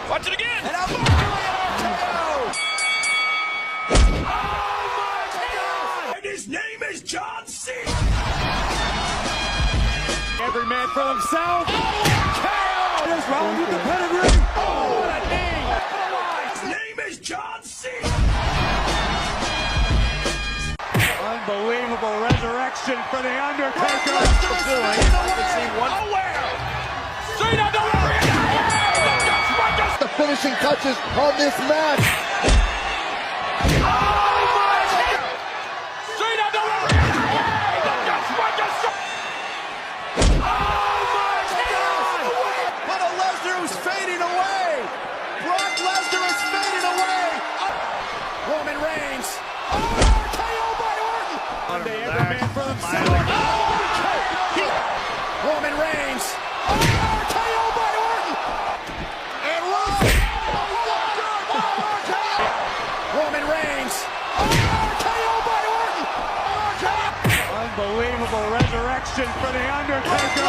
Watch it again. And I'm RKO. Oh my God! And his name is John C. Every man for himself. KO! What is wrong with the pedigree? Oh, what a knee! His name is John C. Unbelievable resurrection for the Undertaker. The finishing touches on this match. But a Lesnar who's fading away. Brock Lesnar is fading away. Roman Reigns. KO by Orton. Monday, every man for himself. Roman Reigns. KO by Orton. And Roman Reigns. KO by Orton. Unbelievable resurrection for the Undertaker.